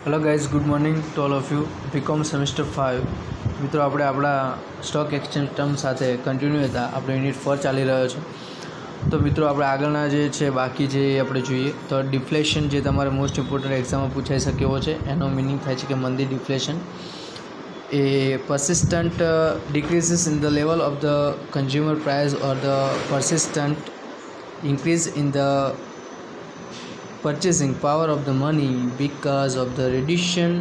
Hello guys, good morning to all of you. BCom semester 5 મિત્રો, આપણે આપણા stock exchange term સાથે continue હતા. આપણો યુનિટ 4 ચાલી રહ્યો છે. તો મિત્રો, આપણે આગળના જે છે બાકી જે આપણે જોઈએ તો ડિફ્લેશન, જે તમારે મોસ્ટ ઇમ્પોર્ટન્ટ એક્ઝામમાં પૂછાઈ શકે એવો છે. એનો મિનિંગ થાય છે કે મંદી ડિફ્લેશન એ persistent decreases in the level of the consumer price or the persistent increase in the purchasing power of the money because of the reduction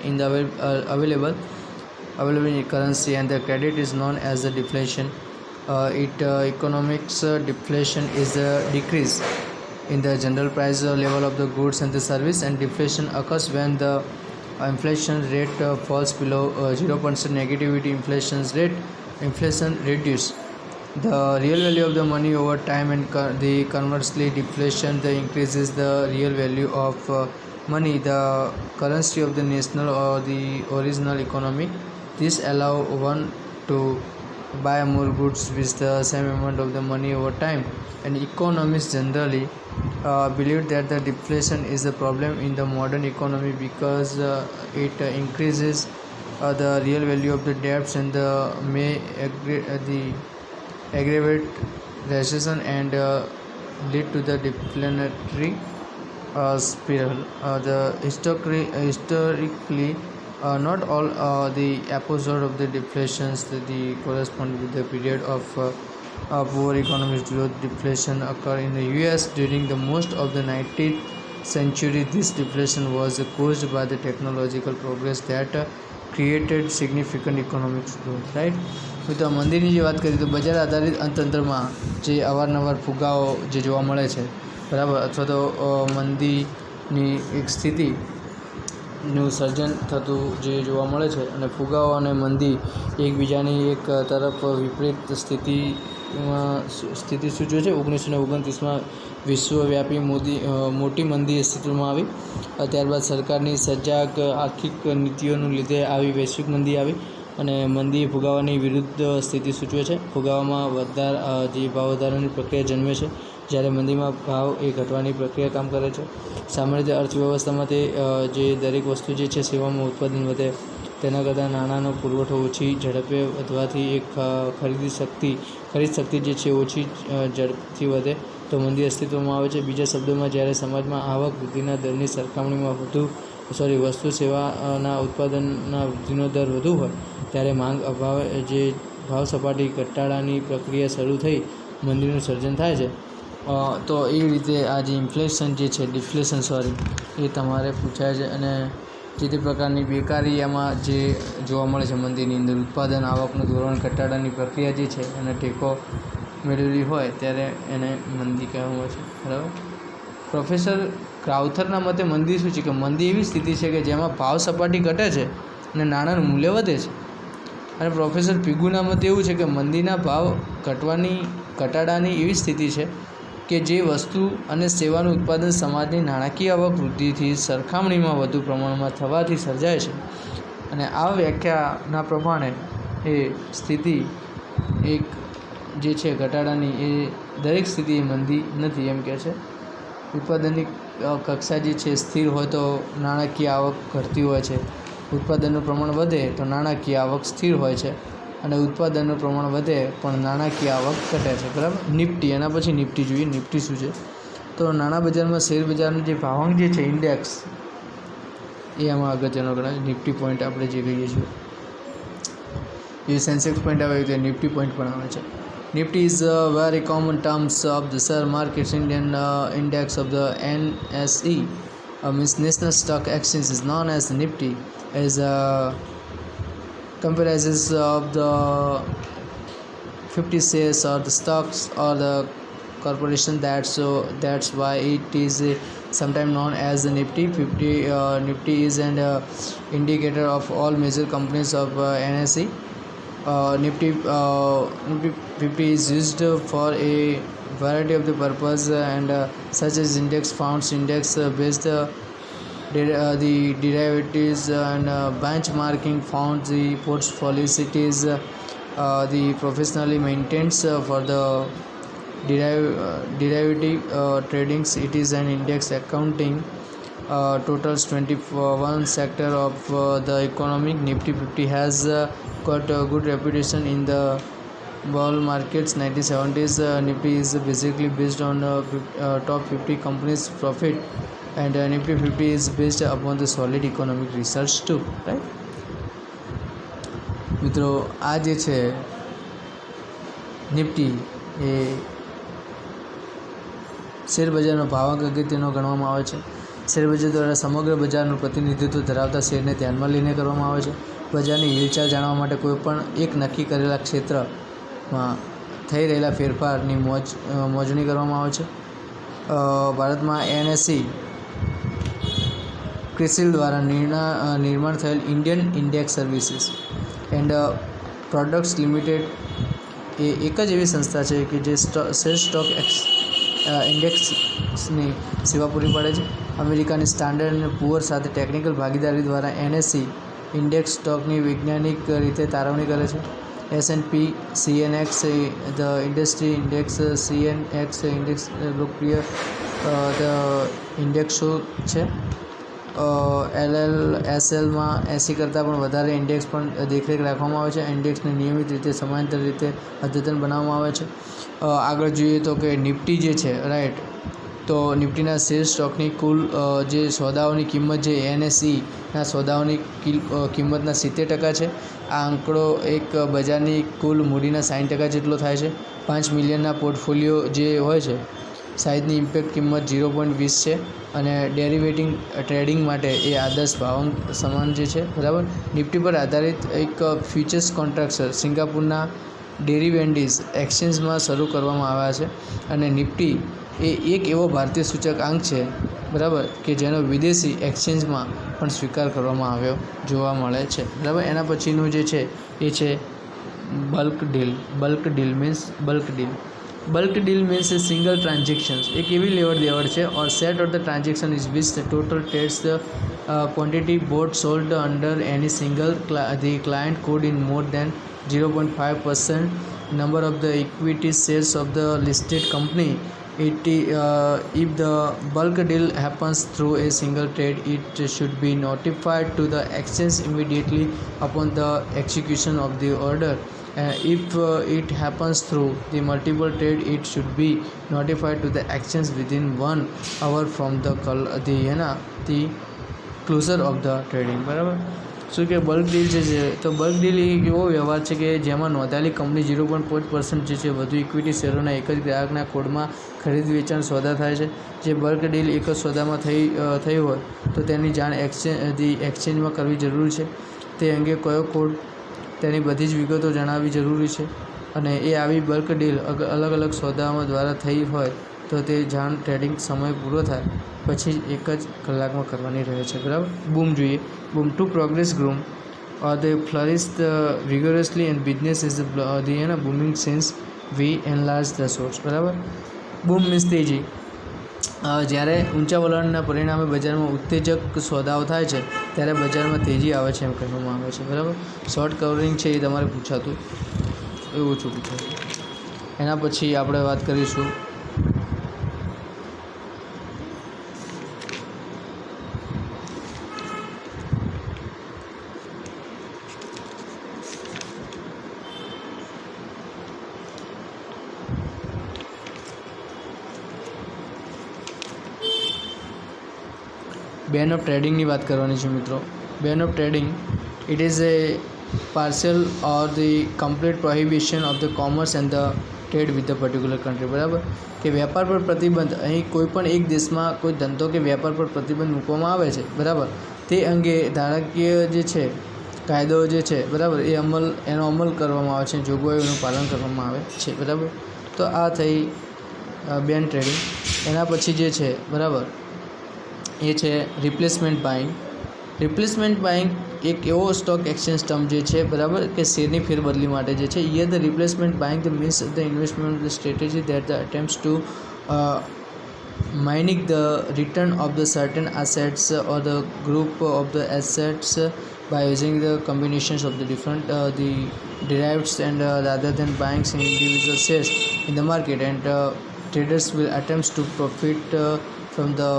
in the available currency, and the credit is known as the deflation. Economics deflation is a decrease in the general price level of the goods and the service, and deflation occurs when the inflation rate falls below 0% negativity. Inflation reduce the real value of the money over time, and the conversely deflation the increases the real value of money, the currency of the national or the original economy. This allow one to buy more goods with the same amount of the money over time, and economists generally believe that the deflation is a problem in the modern economy because it increases the real value of the debts, and may aggravate recession and lead to the deflationary spiral. Historically, not all the episodes of the deflations correspond with the period of poor economic growth. Deflation occurred in the US during the most of the 19th century. This deflation was caused by the technological progress that created significant economic growth. Right? તો મંદીની જે વાત કરીએ તો બજાર આધારિત અર્થતંત્રમાં જે અવારનવાર ફુગાવો જે જોવા મળે છે, બરાબર, અથવા તો મંદીની એક સ્થિતિનું સર્જન થતું જે જોવા મળે છે, અને ફુગાવો અને મંદી એકબીજાની એક તરફ વિપરીત સ્થિતિ સૂચવે છે. 1929માં વિશ્વવ્યાપી મોટી મંદી અસ્તિત્વમાં આવી. ત્યારબાદ સરકારની સજાગ આર્થિક નીતિઓનું લીધે આવી વૈશ્વિક મંદી આવી, અને મંદી ફુગાવાની વિરુદ્ધ સ્થિતિ સૂચવે છે. ફુગાવામાં જે ભાવ વધારાની પ્રક્રિયા જન્મે છે, જ્યારે મંદીમાં ભાવ એ ઘટવાની પ્રક્રિયા કામ કરે છે. સામાન્ય રીતે અર્થવ્યવસ્થામાં તે જે દરેક વસ્તુ જે છે સેવામાં ઉત્પાદન વધે તેના કરતાં નાણાંનો પુરવઠો ઓછી ઝડપે વધવાથી એક ખરીદ શક્તિ જે છે ઓછી ઝડપથી વધે તો મંદી અસ્તિત્વમાં આવે છે. બીજા શબ્દોમાં, જ્યારે સમાજમાં આવક વૃદ્ધિના દરની સરખામણીમાં વસ્તુ સેવાના ઉત્પાદનના વૃદ્ધિનો દર વધુ હોય ત્યારે માંગ અભાવે જે ભાવ સપાટી ઘટાડાની પ્રક્રિયા શરૂ થઈ મંદીનું સર્જન થાય છે. તો એ રીતે આ જે ઇન્ફ્લેશન જે છે એ તમારે પૂછાય છે. અને જે તે પ્રકારની બેકારી એમાં જે જોવા મળે છે મંદીની અંદર, ઉત્પાદન આવકનું ધોરણ ઘટાડાની પ્રક્રિયા જે છે એને ટેકો મેળવેલી હોય ત્યારે એને મંદી કહેવામાં આવે છે. બરાબર. પ્રોફેસર ક્રાઉથરના મતે મંદી શું છે? કે મંદી એવી સ્થિતિ છે કે જેમાં ભાવ સપાટી ઘટે છે અને નાણાંનું મૂલ્ય વધે છે. અને પ્રોફેસર પિગુના મતે એવું છે કે મંદીના ભાવ ઘટાડાની એવી સ્થિતિ છે કે જે વસ્તુ અને સેવાનું ઉત્પાદન સમાજની નાણાકીય આવક વૃદ્ધિથી સરખામણીમાં વધુ પ્રમાણમાં થવાથી સર્જાય છે. અને આ વ્યાખ્યાના પ્રમાણે એ સ્થિતિ એક જે છે ઘટાડાની, એ દરેક સ્થિતિ એ મંદી નથી એમ કહે છે. ઉત્પાદનની કક્ષા જે છે સ્થિર હોય તો નાણાકીય આવક ઘટતી હોય છે. ઉત્પાદનનું પ્રમાણ વધે તો નાણાકીય આવક સ્થિર હોય છે, અને ઉત્પાદનનું પ્રમાણ વધે પણ નાણાકીય આવક ઘટે છે. બરાબર. નિફ્ટી, એના પછી નિફ્ટી જોઈએ. નિફ્ટી શું છે? તો નાણાં બજારમાં શેર બજારનું જે ભાવાંક જે છે ઇન્ડેક્સ, એ આમાં અગત્યનો ગણાય. નિફ્ટી પોઈન્ટ આપણે જે કહીએ છીએ, જે સેન્સેક્સ પોઈન્ટ આવે તે નિફ્ટી પોઈન્ટ પણ આવે છે. Nifty is a very common terms of the share markets. Indian index of the NSE, means National Stock Exchange, is known as the Nifty, as comprises of the 50 shares or the stocks or the corporation. That's why it is sometimes known as the Nifty 50. Nifty is an indicator of all major companies of NSE. Nifty 50 is used for a variety of the purpose, and such as index funds, index based the derivatives, and benchmarking funds, the portfolio the professionally maintains for the derivative tradings. It is an index accounting totals 21 sector of the economy. Nifty 50 has got a good reputation in the bull markets 1970s. Nifty is basically based on top 50 companies profit, and Nifty 50 is based upon the solid economic research too, right? મિત્રો આ જે છે Nifty એ શેરબજારનો ભાવાંક અગત્યનો ગણવામાં આવે છે. શેરબજાર દ્વારા સમગ્ર બજારનું પ્રતિનિધિત્વ ધરાવતા શેરને ધ્યાનમાં લઈને કરવામાં આવે છે. બજારની હિલચાલ જાણવા માટે કોઈપણ એક નક્કી કરેલા ક્ષેત્રમાં થઈ રહેલા ફેરફારની મોજણી કરવામાં આવે છે. ભારતમાં NSE ક્રિસિલ દ્વારા નિર્માણ થયેલ Indian index services and products limited એ એક જ એવી સંસ્થા છે કે જે શેર સ્ટોક ઇન્ડેક્સની સેવા પૂરી પાડે છે. અમેરિકાની સ્ટાન્ડર્ડ અને પુઅર સાથે ટેકનિકલ ભાગીદારી દ્વારા NSE ઇન્ડેક્સ સ્ટોકની વૈજ્ઞાનિક રીતે તારવણી કરે છે. S&P CNX the industry index CNX index લોકપ્રિય ઇન્ડેક્સો છે. LLSLમાં 80 કરતાં પણ વધારે ઇન્ડેક્સ પણ દેખરેખ રાખવામાં આવે છે. ઇન્ડેક્સને નિયમિત રીતે સમાંતર રીતે અદ્યતન બનાવવામાં આવે છે. આગળ જોઈએ તો કે નિફ્ટી જે છે રાઈટ, તો નિફ્ટીના શેર સ્ટોકની કુલ જે સોદાઓની કિંમત જે NSEના સોદાઓની કિંમતના 70% છે. આ આંકડો એક બજારની કુલ મૂડીના 60% જેટલો થાય છે. 5 મિલિયનના પોર્ટફોલિયો જે હોય છે સાઇઝની ઇમ્પેક્ટ કિંમત 0.20 છે, અને ડેરિવેટિવ ટ્રેડિંગ માટે એ આદર્શ ભાવાંક સમાન જે છે, બરાબર. નિફ્ટી પર આધારિત એક ફ્યુચર્સ કોન્ટ્રાક્ટ્સ સિંગાપુરના ડેરિવેન્ડીઝ એક્સચેન્જમાં શરૂ કરવામાં આવ્યા છે, અને નિફ્ટી એ એક એવો ભારતીય સૂચકાંક છે, બરાબર, કે જેનો વિદેશી એક્સચેન્જમાં પણ સ્વીકાર કરવામાં આવ્યો જોવા મળે છે, બરાબર. એના પછીનું જે છે એ છે bulk deal means a single transactions, એક એવી લેવડ દેવડ છે or set of the transaction is which the total trades the quantity bought sold under any single the client could in more than 0.5% number of the equity shares of the listed company. If the bulk deal happens through a single trade, it should be notified to the exchange immediately upon the execution of the order. If it happens through the multiple trade, it should be notified to the exchange within 1 hour from the closure of the trading, બરાબર. શું કે bulk deal જે છે, તો bulk deal એ એવો વ્યવહાર છે કે જેમાં નોંધાયેલી કંપની 0.5% જે છે વધુ ઇક્વિટી શેરોના એક જ ગ્રાહકના કોડમાં ખરીદ વેચાણ સોદા થાય છે. જે બલ્ક ડીલ એક જ સોદામાં થઈ હોય તો તેની જાણ એક્સચેન્જમાં કરવી જરૂરી છે. તે અંગે કયો કોડ, તેની બધી જ વિગતો જણાવવી જરૂરી છે, અને એ આવી બલ્ક ડીલ અલગ અલગ સોદામાં દ્વારા થઈ હોય તો તે જાણ ટ્રેડિંગ સમય પૂરો થાય પછી એક જ કલાકમાં કરવાની રહે છે, બરાબર. બૂમ જોઈએ, બૂમ two progress groom or they flourish vigorously and business is the booming since we enlarge the source, બરાબર. બૂમ મીન્સ તેજી. જ્યારે ઊંચા વલણના પરિણામે બજારમાં ઉત્તેજક સોદાઓ થાય છે ત્યારે બજારમાં તેજી આવે છે એમ કહેવામાં આવે છે, બરાબર. શોર્ટ કવરિંગ છે એ તમારે પૂછાતું એવું ઓછું પૂછાતું. એના પછી આપણે વાત કરીશું બેન ઓફ ટ્રેડિંગની વાત કરવાની છે મિત્રો. બેન of trading it is A partial or the complete prohibition of the commerce and the trade with the particular country, બરાબર. કે વેપાર પર પ્રતિબંધ, અહીં કોઈ પણ એક દેશમાં કોઈ ધંધો કે વેપાર પર પ્રતિબંધ મૂકવામાં આવે છે, બરાબર. તે અંગે ધારાકીય જે છે કાયદો જે છે, બરાબર, એનો અમલ કરવામાં આવે છે, જોગવાઈઓનું પાલન કરવામાં આવે છે, બરાબર. તો આ થઈ બેન ટ્રેડિંગ. એના પછી જે છે, બરાબર, એ છે રિપ્લેસમેન્ટ બાઇંગ. રિપ્લેસમેન્ટ બાઇંગ એક એવો સ્ટોક એક્સચેન્જ ટર્મ જે છે, બરાબર, કે શેરની ફેરબદલી માટે જે છે. Year the replacement buying the means the investment strategy that the attempts to mining the return of the certain assets or the group of the assets by using the combinations of the different the derivatives and rather than buying individual shares in the market, and traders will attempt to profit from the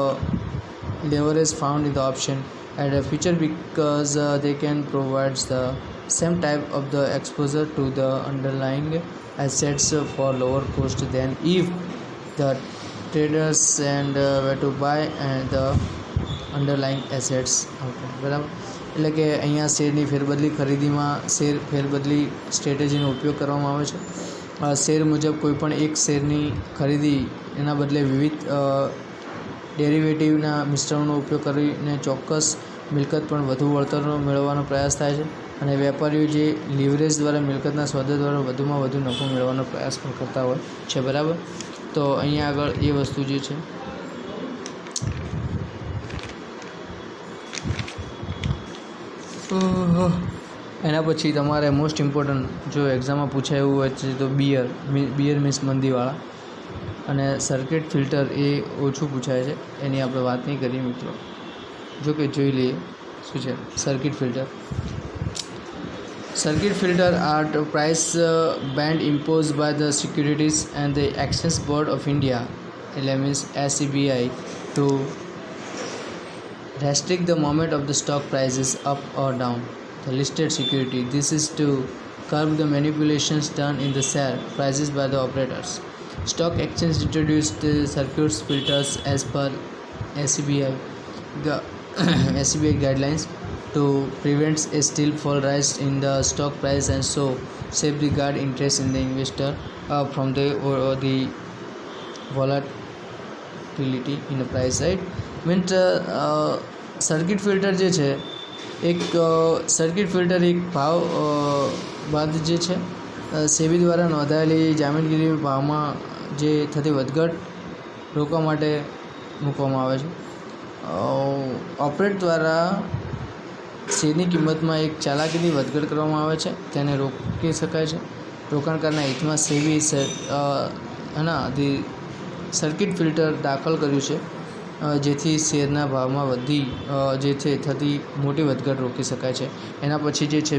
leverage found in the option at a future because they can provide the same type of the exposure to the underlying assets for lower cost than if the traders and were to buy and the underlying assets. બરાબર, એટલે કે અહીંયા શેરની ફેરબદલી ખરીદીમાં share ફેરબદલી સ્ટ્રેટેજીનો ઉપયોગ કરવામાં આવે છે. શેર મુજબ કોઈપણ એક શેરની ખરીદી એના બદલે વિવિધ ડેરિવેટિવના મિશ્રણનો ઉપયોગ કરીને ચોક્કસ મિલકત પણ વધુ વળતર મેળવવાનો પ્રયાસ થાય છે. અને વેપારીઓ જે લિવરેજ દ્વારા મિલકતના સોદા દ્વારા વધુમાં વધુ નફો મેળવવાનો પ્રયાસ પણ કરતા હોય છે. બરાબર, તો અહીંયા આગળ એ વસ્તુ જે છે. એના પછી તમારે મોસ્ટ ઇમ્પોર્ટન્ટ જો એક્ઝામમાં પૂછાય એવું હોય છે તો બિયર મીન્સ મંદીવાળા, અને સર્કિટ ફિલ્ટર એ ઓછું પૂછાય છે, એની આપણે વાત નહીં કરીએ મિત્રો. જો કે જોઈ લઈએ શું છે circuit filter. Circuit filter are the price band imposed by the Securities and the Exchange Board of India, means SCBI, to restrict the movement of the stock prices up or down the listed security. This is to curb the manipulations done in the share prices by the operators. Stock exchange introduced the circuit filters as per SCBI guidelines to prevent a still fall rise in the stock price and so safeguard interest in the investor from the volatility in the price, right? Means circuit filter જે છે circuit filter એક ભાવ બાદ જે છે સેબી દ્વારા નોંધાયેલી જામીનગીરી ભાવમાં જે થતી વધઘટ રોકવા માટે મૂકવામાં આવે છે. ઓપરેટ દ્વારા શેરની કિંમતમાં એક ચાલાકીની વધઘટ કરવામાં આવે છે, તેને રોકી શકાય છે. રોકાણકારના હિતમાં સેબી સર્કિટ ફિલ્ટર દાખલ કર્યું છે જેથી શેરના ભાવમાં જે છે થતી મોટી વધઘટ રોકી શકાય છે. એના પછી જે છે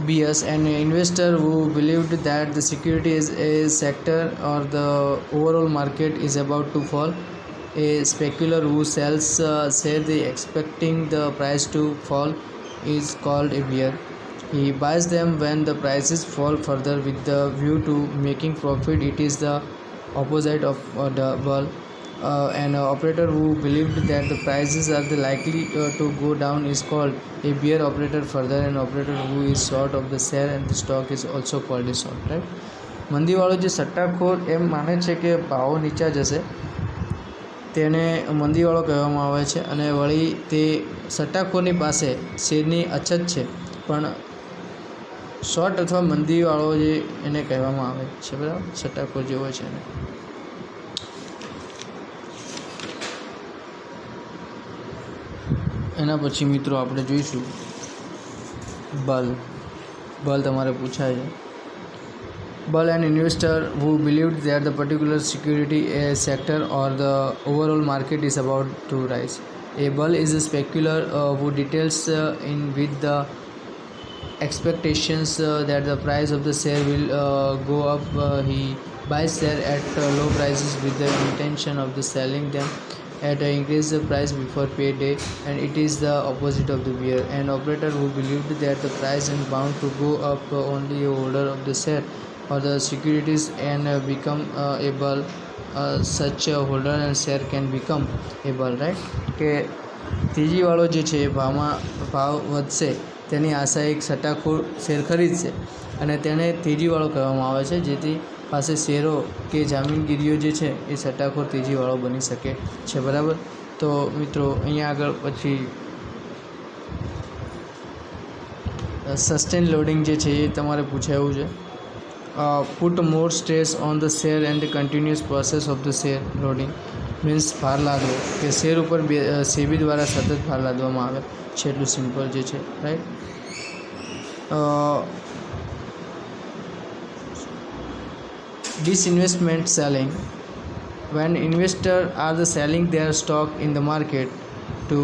bias, an investor who believed that the security is a sector or the overall market is about to fall. A speculator who sells share expecting the price to fall is called a bear. He buys them when the prices fall further with the view to making profit. It is the opposite of the bull. An operator who believed that the prices are likely to go down is called a bear operator. Further, an operator who is short of the share and the stock is also called a short, right? મંદીવાળો જે સટ્ટાખોર એમ માને છે કે ભાવો નીચા જશે તેને મંદીવાળો કહેવામાં આવે છે, અને વળી તે સટ્ટાખોરની પાસે શેરની અછત છે પણ શોર્ટ અથવા મંદીવાળો જે એને કહેવામાં આવે છે. બરાબર, સટ્ટાખોર જે હોય છે એને. એના પછી મિત્રો આપણે જોઈશું બલ તમારે પૂછાય છે. Bull, an investor who believed that the particular security sector or the overall market is about to rise. A bull is a speculator who deals in with the expectations that the price of the share will go up. He buys share at low prices with the intention of the selling them at an increased price before payday, and it is the opposite of the bear. An operator who believed that the price is bound to go up only a holder of the share or the securities and become a bull. Such a holder and share can become a bull, right? કે તેજીવાળો જે છે એ ભાવ વધશે તેની આશા એક સટ્ટાખોર share ખરીદશે અને તેને તેજીવાળો કહેવામાં આવે છે, જેથી પાસે શેરો કે જામીનગીરીઓ જે છે એ સટ્ટાખોર તેજીવાળો બની શકે છે. બરાબર, તો મિત્રો અહીંયા આગળ પછી સસ્ટેન લોડિંગ જે છે એ તમારે પૂછાયું છે. Put more stress on the share and the continuous process of the share loading means ભાર લાદવો, કે શેર ઉપર સેબી દ્વારા સતત ભાર લાદવામાં આવે છે, એટલું સિમ્પલ જે છે, right. Disinvestment selling, when investors are selling their stock in the market to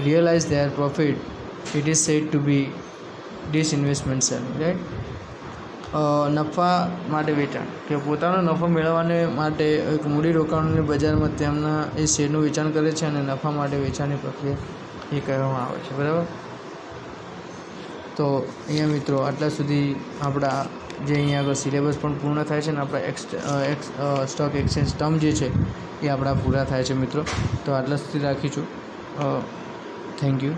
realize their profit, it is said to be disinvestment selling, right? નફા માટે વેચાણ કે પોતાનો નફો મેળવવાને માટે એક મૂડીરોકાણોની બજારમાં તેમના એ શેરનું વેચાણ કરે છે અને નફા માટે વેચાણની પ્રક્રિયા એ કહેવામાં આવે છે. બરાબર. તો અહીંયા મિત્રો આટલા સુધી આપણા જે અહીંયા આગળ સિલેબસ પણ પૂર્ણ થાય છે અને આપણા સ્ટોક એક્સચેન્જ ટર્મ જે છે એ આપણા પૂરા થાય છે મિત્રો. તો આટલા સુધી રાખીશું. Thank you.